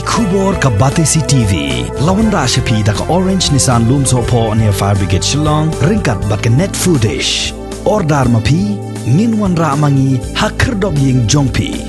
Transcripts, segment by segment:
Kubor ka Batesi TV. Lawan Rashapi da ka Orange Nissan Loom Sopo near Fire Brigade Shillong. Ringkat bat ka net footage. Ordar mapi. Minwan ra mangi hakerdog ying jongpi.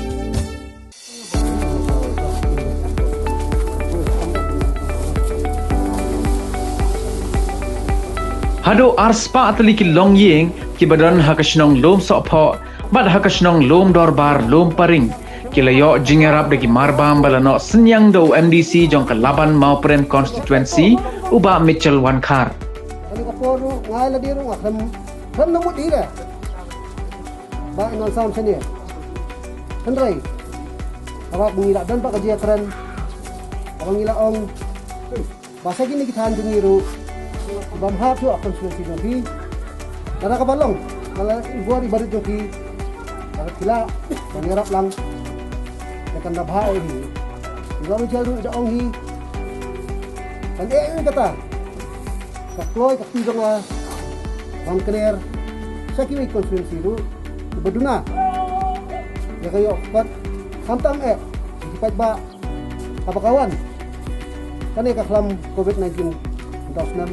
Hado arspa atli ki long ying ki badan hakashnong lom sopho bad hakashnong lom dorbar lom paring ki layo jingarap degi marbam balano senyang do MDC jong kalaban maupren constituency uba Mitchell Wankar. Ani kaporo ngai la diro ngakam ram namu dire. Ba inal sam seni. Henry. Awak ngila dan pak kaji keren. Awak ngila ong. Basa gini kita hanjungiru. Bamhap tu akan sulit nabi. Nara kabalong. Nala ibuar ibarit nabi. Nara kila. Pangerap lang. Akan nabha ini. Ibu Mitchell tu ida ong hi. Kan ini kata. Kakloy kaktigang nga. Bang kener. Sa kiwi konstituensi tu. Beduna. Ya kayo pat. Samtang Dipat ba. Apa kawan. Kan kaklam COVID-19. Dasnan.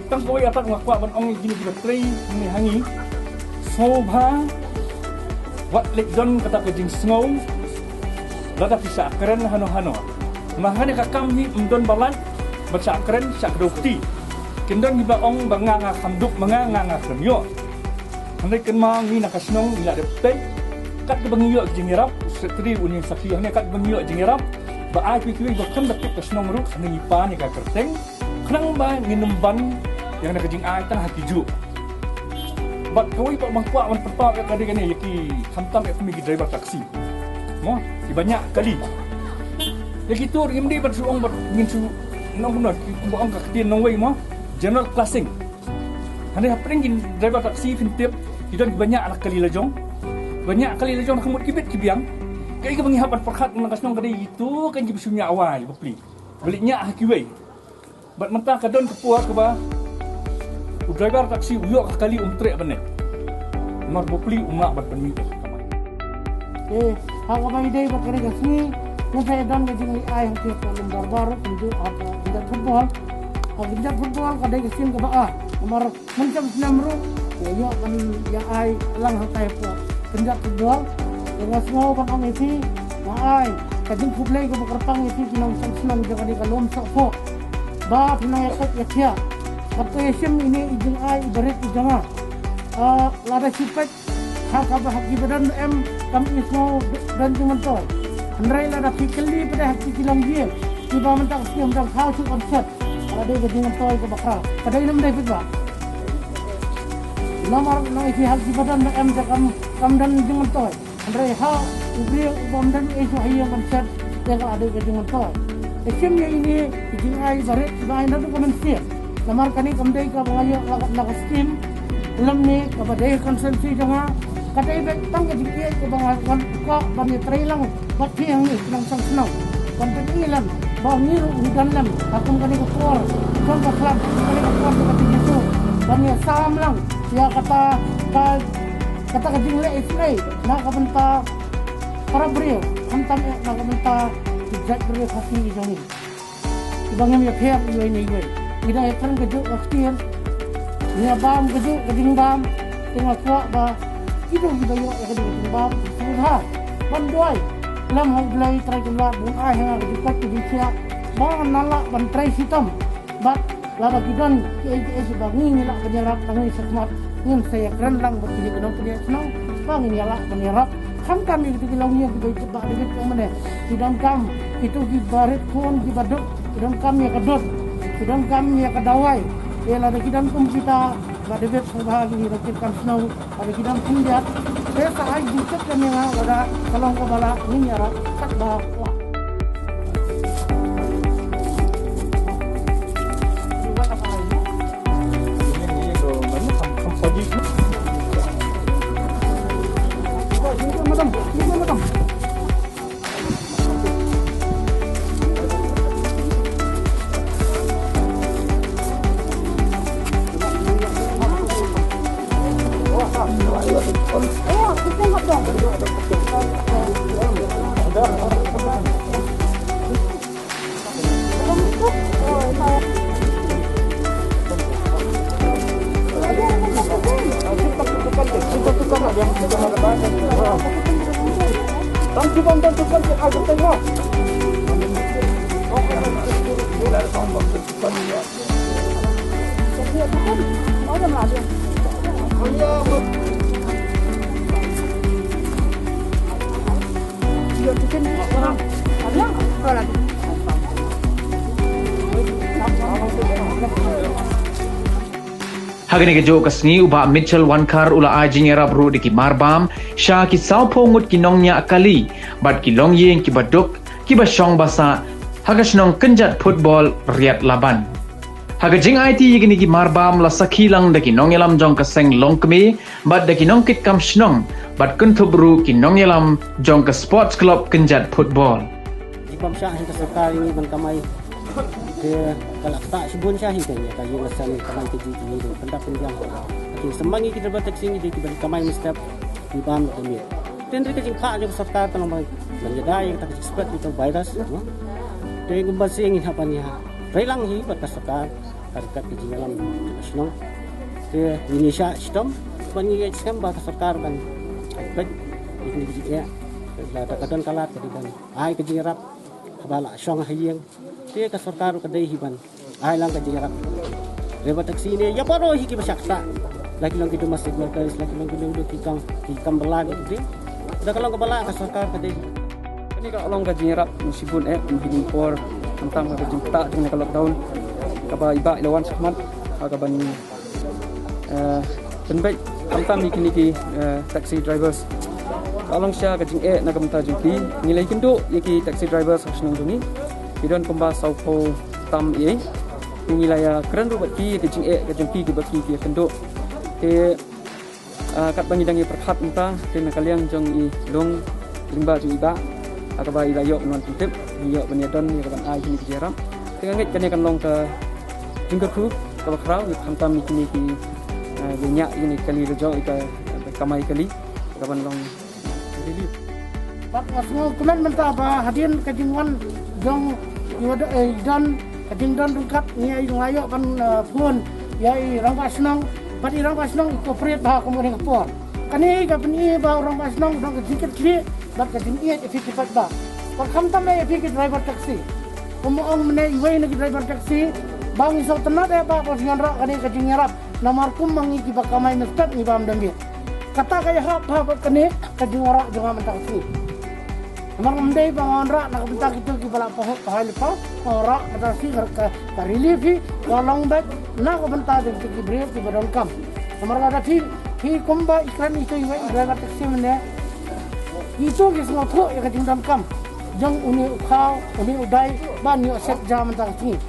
Tang koi atak ngakwa ban ong gini kita trei ni hangi. Sobha wat lekjon kata kejing snow. Lada bisa keren hano-hano. Mahane kakam ni mdon balan baca keren sak dokti. Kendon giba ong banga khamduk manga nga kremyo. Handai kenma ni nakasnong ila depte. Kat kebangiyo jingirap setri unin sakiyo ni kat bangiyo jingirap. Ba ai pikir bakam dapat kasnong ruk ni pa ni ka kerteng. Kenang ba nginumban yang nak kejing ai tang hakiju. Bat koi pak mangkwa wan perpa ka kadi kani yaki samtam ek mi driver taksi. Mo di banyak kali. Ya gitu imdi bat suong bat ngin su nong kunat ku ang ka kdien nong wei mo general classing. Hane hapring gin driver taksi fintip idan banyak anak kali lajong. Banyak kali lajong nak mut kibit kibiang. Kai ka mangihap perkhat nang kasnong kadi itu kan jibsunya awal bepli. Beliknya hakiwei. Bat mentah kadon kepuar ke ba. Driver taksi uyok kali umtrek bane. Mar bopli umak bat penmi. Hak apa ide bat kare gasni. Yang saya dan gajing ai hang tiap kalum barbar untuk apa tidak football. Tidak football kadai gasin ke ba. Mar mencam senamru. Yo kan yang ai lang hang tai po. Tidak football. Yang semua kan ang isi. Yang ai kajing fublai ke berkerpang isi kinong senang jangan di kalum sokpo. Ba pinayakot yakia. Kapag yasim ini ijeng ay ibarit ijanga. Lada sipet hak haki badan kami ismo dan jangan toy. Andrai lada fikeli pada haki kilang dia. Tiba mentang siam mentang kau su konsep. Lada jangan toy ke bakal. Kadai nam dai ba. Nomor nang isi haki badan kam dan jangan toy. Andrai ha ubri ubam dan isu hayang konsep yang ada jangan toy. Yasim ini ijeng ay ibarit bain tu komensia. Lamar kani kamdai ka bangayo lakas team ulam ni kabadai konsensi janga kadai bet tang ka dikye ka bangawan ka bani trailang pati yang ni senang senang konten ilan bangiru udanlam akum kani ko for kon ka club kani ko for ka tigisu bani sam lang ya kata ka jingle islay na ka benta para brio antam na ka benta tidak brio hati jani ibangem ya pher ini kita akan kejuk waktir, ni abam kejuk keding bam, tengah kuat ba, itu kita yo keding bam, sudah, bandoi, lam hal belai try keluar bun ai hang dekat ke dia, bang nalak ban try sitam, bat lada kidan ke bangi ni lak penyerap tangi sekmat, ngin saya keren lang berpilih kenang punya senang, bang ini lak penyerap, kan kami itu kilaunya kita coba dekat yang mana, kidan kam itu gibarit pun gibaduk, kidan kami kedot. Kidan kami ya kadawai, ada kidan pun kita ada bet sebahagi rakitkan snow, ada kidan pun lihat. Saya tak bukan kami yang ada kalau kau bala ini ya tak bah. Oh, kita enggak dong. Tam cubam dan tukan ke agak tengah. Hagani ke jo kasni uba Mitchell Wankar ula ajing erap ru diki marbam sha ki saupo ngut ki nongnya akali bat ki longyeng ki baduk ki basyong basa hagasnong kenjat football riat laban hagajing IT yigini ki marbam la sakhilang daki nongyelam jong kaseng longkme bat daki nongkit kam shnong bat kuntubru ki nongyelam jong ka sports club kenjat football Ipam syah yang keserta ini kamai ke kalak tak sebun syah ini kayu lessan kamai ke jiji ini pendapat yang okay semangi kita bertaksi ini di kamai mesti ipam kami tendri ke jingka je keserta tanam menjadi yang tak expert itu virus dari gembas yang apa ni relang hi pada keserta karikat ke jingalam nasional ke Indonesia sistem bani skam bah keserta kan baik ini juga lah kadang kalat kadiban ai ke jingarap bala syong hayeng dia ke sarkar kedai hiban ai lang ke jingarap lewat taksi ni ya paro hi ki basakta lagi lang kita masih berkais lagi lang kita kikam belag itu dah kalau ke bala ke sarkar kedai ini kalau long ke jingarap musibun impor tentang ke jinta dengan kalau tahun kaba iba lawan sahmat kaban penbaik tentang niki taxi drivers Along siya kajing nagamta jingki nilai kendo yaki taxi driver saksenang dungi idon pemba saupo tam nilai keren rubat ki kajing kajing ki baki ki kendo kat bangi dangi perkhat entang kena kalian jong i long limba jing iba akaba ilayo non titip yo baniadon ya kaban ai ni kiram tengangit kan long ke jingka kru kalau krau ni khantam ni ki nya ini kali rejo ika kamai kali kaban long Pak semua kuman mentah apa hadian kajingan jong dan kajingdan rungkat ni ngayo kan pun ya orang pasnong pati orang pasnong cooperate bah kemudian kapor kani kapni bah orang pasnong dong kajingkat kiri bat kajingnya efektif bah pak kamtam na efektif driver taxi umuong menai iway nagi driver taxi bang iso tenat ya pak posngan rak kani kajingerap namar kum mangi kibak kamay mestat ni bam dambir kata kaya hap kene kajingara jangan mentak sini. Amar mendai bangonra nak bentak itu ki bala pohok kahai lepa ora kata si ka relief kolong dak nak bentak de ki bre ki badong kam. Amar ada fi kumba ikran itu iwa driver taxi mene itu ki semua tho ya kajingdam kam. Jang uni khau uni udai ban yo set jam mentak sini.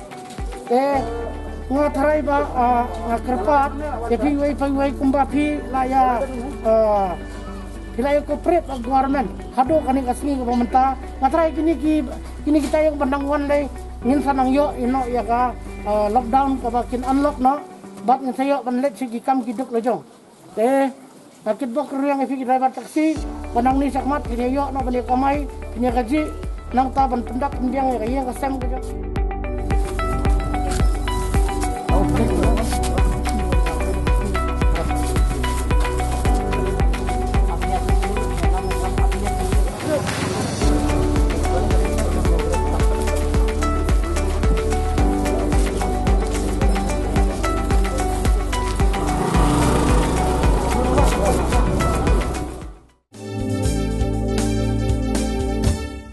Ngatai ba kerpat tapi wei kumba pi laya hilai corporate government hado kani kasni ke pemerintah ngatai kini kita yang pandangwan dai ngin sanang yo ino ya ka lockdown ka bakin unlock no bat ngin sayo banlet sigi kam kiduk lejong nakit bok riang efi driver taxi pandang ni sakmat kini yo no bani kamai kini gaji nang taban pendak pendiang ya kasem ke